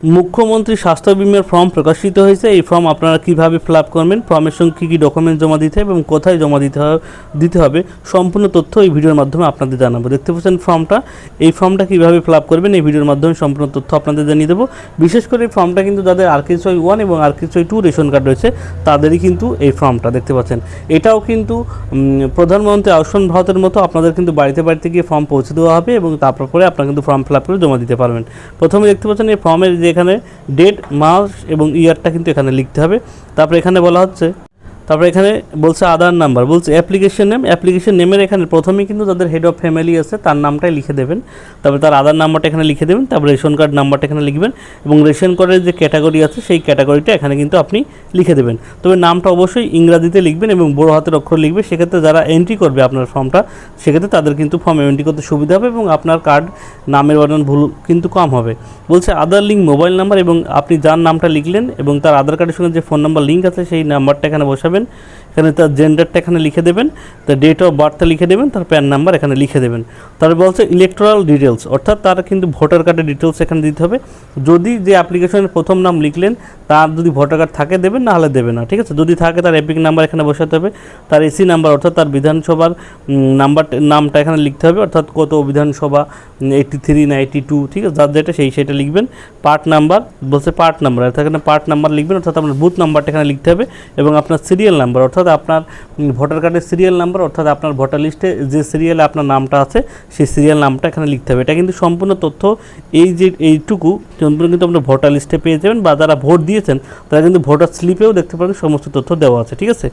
মুখ্যমন্ত্রী স্বাস্থ্য বিমার ফর্ম প্রকাশিত হয়েছে। এই ফর্ম আপনারা কিভাবে ফিল আপ করবেন, ফর্মের সঙ্গে কী কী ডকুমেন্ট জমা দিতে হবে এবং কোথায় জমা দিতে হবে সম্পূর্ণ তথ্য এই ভিডিওর মাধ্যমে আপনাদের জানাবো। দেখতে পাচ্ছেন ফর্মটা, এই ফর্মটা কীভাবে ফিল আপ করবেন এই ভিডিওর মাধ্যমে সম্পূর্ণ তথ্য আপনাদের জানিয়ে দেবো। বিশেষ করে এই ফর্মটা কিন্তু যাদের RK-SY 1 এবং RK-SY 2 রেশন কার্ড রয়েছে তাদেরই কিন্তু এই ফর্মটা দেখতে পাচ্ছেন। এটাও কিন্তু প্রধানমন্ত্রী আয়ুষ্মান ভারতের মতো আপনাদের কিন্তু বাড়িতে বাড়িতে গিয়ে ফর্ম পৌঁছে দেওয়া হবে এবং তারপর পরে আপনারা কিন্তু ফর্ম ফিল আপ করে জমা দিতে পারবেন। প্রথমে দেখতে পাচ্ছেন এই ফর্মের যে এখানে ডেট, মাস এবং ইয়ারটা কিন্তু এখানে লিখতে হবে। তারপরে এখানে বলা হচ্ছে, তারপরে এখানে বলছে আধার নাম্বার, বলছে অ্যাপ্লিকেশন নেমের এখানে প্রথমেই কিন্তু যাদের হেড অফ ফ্যামিলি আছে তার নামটাই লিখে দেবেন। তারপরে তার আধার নাম্বারটা এখানে লিখে দেবেন। তারপরে রেশন কার্ড নাম্বারটা এখানে লিখবেন এবং রেশন কার্ডের যে ক্যাটাগরি আছে সেই ক্যাটাগরিটা এখানে কিন্তু আপনি লিখে দেবেন। তবে নামটা অবশ্যই ইংরাজিতে লিখবেন এবং বড় হাতের অক্ষর লিখবে। সেক্ষেত্রে যারা এন্ট্রি করবে আপনার ফর্মটা, সেক্ষেত্রে তাদের কিন্তু ফর্ম এন্ট্রি করতে সুবিধা হবে এবং আপনার কার্ড নামের বানান ভুল কিন্তু কম হবে। বলছে আধার লিঙ্ক মোবাইল নাম্বার, এবং আপনি যার নামটা লিখলেন এবং তার আধার কার্ডের সঙ্গে যে ফোন নাম্বার লিঙ্ক আছে সেই নাম্বারটা এখানে বসাবেন। এখানে তার জেন্ডারটা এখানে লিখে দেবেন, তার ডেট অফ বার্থটা লিখে দেবেন, তার প্যান নাম্বার এখানে লিখে দেবেন। তারপরে বলছে ইলেকট্রাল ডিটেলস, অর্থাৎ তার কিন্তু ভোটার কার্ডের ডিটেলস এখানে দিতে হবে। যদি যে অ্যাপ্লিকেশনের প্রথম নাম লিখলেন তার যদি ভোটার কার্ড থাকে দেবেন, না হলে দেবেন না, ঠিক আছে। যদি থাকে তার এপিক নাম্বার এখানে বসাতে হবে, তার এসি নাম্বার অর্থাৎ তার বিধানসভার নামটা এখানে লিখতে হবে, অর্থাৎ কত বিধানসভা 83 না 82, ঠিক আছে, যার যেটা সেইটা লিখবেন। পার্ট নাম্বার বলছে পার্ট নাম্বার, অর্থাৎ এখানে পার্ট নাম্বার লিখবেন, অর্থাৎ আপনার বুথ নাম্বারটা এখানে লিখতে হবে এবং আপনার সিরিয়াল নাম্বার অর্থাৎ আপনার ভোটার কার্ডের সিরিয়াল নাম্বার, অর্থাৎ আপনার ভোটার লিস্টে যে সিরিয়ালে আপনার নামটা আছে সেই সিরিয়াল নামটা এখানে লিখতে হবে। এটা কিন্তু সম্পূর্ণ তথ্য এইটুকু সম্পূর্ণ কিন্তু আপনার ভোটার লিস্টে পেয়ে যাবেন, বা যারা ভোট দিয়েছেন তারা কিন্তু ভোটার স্লিপেও দেখতে পাবেন সমস্ত তথ্য দেওয়া আছে, ঠিক আছে।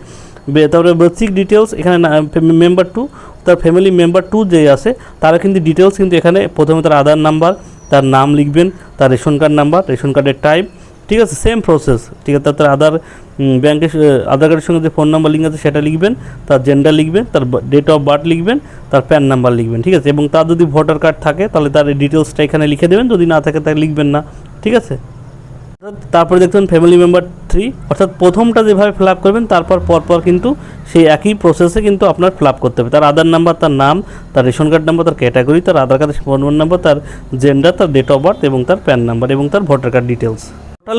তারপরে বেসিক ডিটেলস এখানে মেম্বার 2, তার ফ্যামিলি মেম্বার 2 যে আছে তারা কিন্তু ডিটেলস কিন্তু এখানে প্রথমে তার আধার নাম্বার, তার নাম লিখবেন, তার রেশন কার্ড নাম্বার, রেশন কার্ডের টাইপ, ঠিক আছে, সেম প্রসেস, ঠিক আছে। তার আধার কার্ডের সঙ্গে যে ফোন নাম্বার লিঙ্ক আছে সেটা লিখবেন, তার জেন্ডার লিখবেন, তার ডেট অফ বার্থ লিখবেন, তার প্যান নাম্বার লিখবেন, ঠিক আছে। এবং তার যদি ভোটার কার্ড থাকে তাহলে তার ডিটেলসটা এখানে লিখে দেবেন, যদি না থাকে তাহলে লিখবেন না, ঠিক আছে। তারপরে দেখবেন ফ্যামিলি মেম্বার 3, অর্থাৎ প্রথমটা যেভাবে ফিল আপ করবেন তারপর পরপর কিন্তু সেই একই প্রসেসে কিন্তু আপনার ফিল আপ করতে হবে। তার আধার নাম্বার, তার নাম, তার রেশন কার্ড নাম্বার, তার ক্যাটাগরি, তার আধার কার্ডের ফোন নাম্বার, তার জেন্ডার, তার ডেট অফ বার্থ এবং তার প্যান নাম্বার এবং তার ভোটার কার্ড ডিটেলস।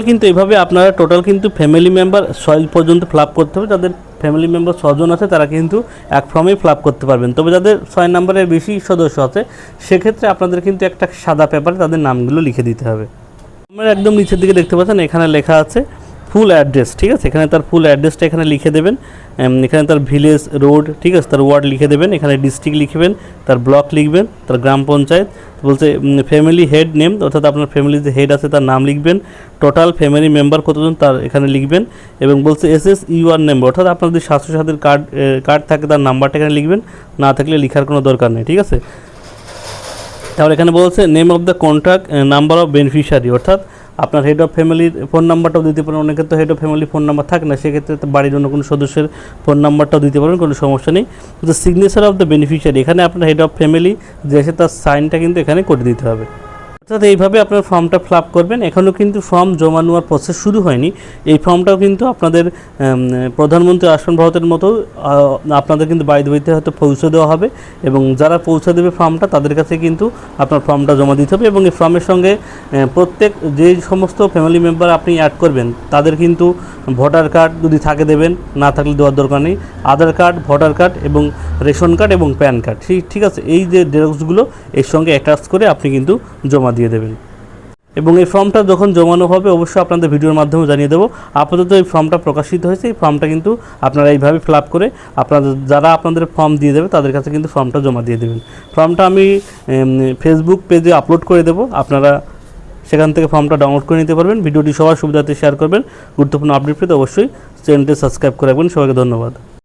কিন্তু এইভাবে আপনারা টোটাল কিন্তু ফ্যামিলি মেম্বার 6 পর্যন্ত ফিল আপ করতে হবে। যাদের ফ্যামিলি মেম্বার 6 জন আছে তারা কিন্তু এক ফর্মেই ফিল আপ করতে পারবেন। তবে যাদের 6 নম্বরের বেশি সদস্য আছে সেক্ষেত্রে আপনাদের কিন্তু একটা সাদা পেপারে তাদের নামগুলো লিখে দিতে হবে। আমরা একদম নিচের দিকে দেখতে পাচ্ছেন এখানে লেখা আছে ফুল অ্যাড্রেস, ঠিক আছে। এখানে তার ফুল অ্যাড্রেসটা এখানে লিখে দেবেন, এখানে তার ভিলেজ, রোড, ঠিক আছে, তার ওয়ার্ড লিখে দেবেন, এখানে ডিস্ট্রিক্ট লিখবেন, তার ব্লক লিখবেন, তার গ্রাম পঞ্চায়েত। বলছে ফ্যামিলি হেড নেম, অর্থাৎ আপনার ফ্যামিলির যে হেড আছে তার নাম লিখবেন, টোটাল ফ্যামিলি মেম্বার কতজন তার এখানে লিখবেন এবং বলছে SSUR নাম্বার, অর্থাৎ আপনার যদি স্বাস্থ্যসাথীর কার্ড থাকে তার নাম্বারটা এখানে লিখবেন, না থাকলে লেখার কোনো দরকার নেই, ঠিক আছে। তাহলে এখানে বলছে name of the contact number of beneficiary, অর্থাৎ আপনার হেড অফ ফ্যামিলির ফোন নাম্বারটাও দিতে পারেন। অনেকের তো হেড অফ ফ্যামিলির ফোন নাম্বার থাকে না, সেক্ষেত্রে বাড়ির অন্য কোনো সদস্যের ফোন নাম্বারটাও দিতে পারেন, কোনো সমস্যা নেই। তো সিগনেচার অফ দ্য বেনিফিশিয়ারি, এখানে আপনার হেড অফ ফ্যামিলি যে আছে তার সাইনটা কিন্তু এখানে করে দিতে হবে। অর্থাৎ এইভাবে আপনার ফর্মটা ফিল আপ করবেন। এখনও কিন্তু ফর্ম জমা নেওয়ার প্রসেস শুরু হয়নি। এই ফর্মটাও কিন্তু আপনাদের প্রধানমন্ত্রী আয়ুষ্মান ভারতের মতো আপনাদের কিন্তু বাড়িতে বাড়িতে হয়তো পৌঁছে দেওয়া হবে এবং যারা পৌঁছে দেবে ফর্মটা তাদের কাছে কিন্তু আপনার ফর্মটা জমা দিতে হবে। এবং এই ফর্মের সঙ্গে প্রত্যেক যে সমস্ত ফ্যামিলি মেম্বার আপনি অ্যাড করবেন তাদের কিন্তু ভোটার কার্ড যদি থাকে দেবেন, না থাকলে দেওয়ার দরকার নেই। আধার কার্ড, ভোটার কার্ড এবং রেশন কার্ড এবং প্যান কার্ড, ঠিক আছে, এই যে জেরক্সগুলো এর সঙ্গে অ্যাটাচ করে আপনি কিন্তু জমা দিয়ে দেবেন। এবং এই ফর্মটা যখন জমানো হবে অবশ্যই আপনাদের ভিডিওর মাধ্যমে জানিয়ে দেবো। আপাতত এই ফর্মটা প্রকাশিত হয়েছে, এই ফর্মটা কিন্তু আপনারা এইভাবে ফিল আপ করে যারা আপনাদের ফর্ম দিয়ে দেবে তাদের কাছে কিন্তু ফর্মটা জমা দিয়ে দেবেন। ফর্মটা আমি ফেসবুক পেজে আপলোড করে দেবো, আপনারা সেখান থেকে ফর্মটা ডাউনলোড করে নিতে পারবেন। ভিডিওটি সবার সুবিধাতে শেয়ার করবেন। গুরুত্বপূর্ণ আপডেট পেতে অবশ্যই চ্যানেলটি সাবস্ক্রাইব করে রাখবেন। সবাইকে ধন্যবাদ।